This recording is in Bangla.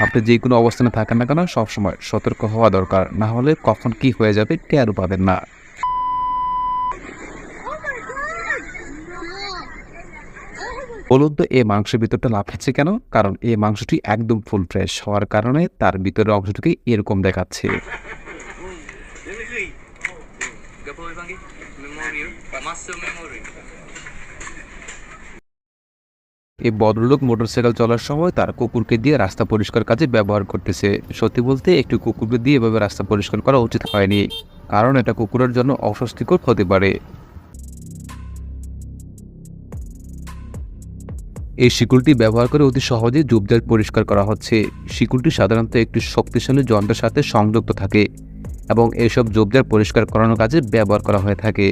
আপনি যে কোনো অবস্থানে থাকেন না কেন সবসময় সতর্ক হওয়া দরকার, না হলে কখন কি হয়ে যাবে টেরও পাবেন না। বলুন তো এই মাংসের ভিতরটা লাফাচ্ছে কেন? কারণ এই মাংসটি একদম ফুল ফ্রেশ হওয়ার কারণে তার ভিতরের অংশটিকে এরকম দেখাচ্ছে। এই ভদ্রলোক মোটরসাইকেল চলার সময় তার কুকুরকে দিয়ে রাস্তা পরিষ্কার কাজে ব্যবহার করতেছে। সত্যি বলতে একটু কুকুরকে দিয়ে এভাবে রাস্তা পরিষ্কার করা উচিত হয়নি, কারণ এটা কুকুরের জন্য অস্বস্তিকর হতে পারে। এই শিকলটি ব্যবহার করে অতি সহজে ঝোপঝাড় পরিষ্কার করা হচ্ছে। শিকলটি সাধারণত একটি শক্তিশালী যন্ত্রের সাথে সংযুক্ত থাকে এবং এসব ঝোপঝাড় পরিষ্কার করানোর কাজে ব্যবহার করা হয়ে থাকে।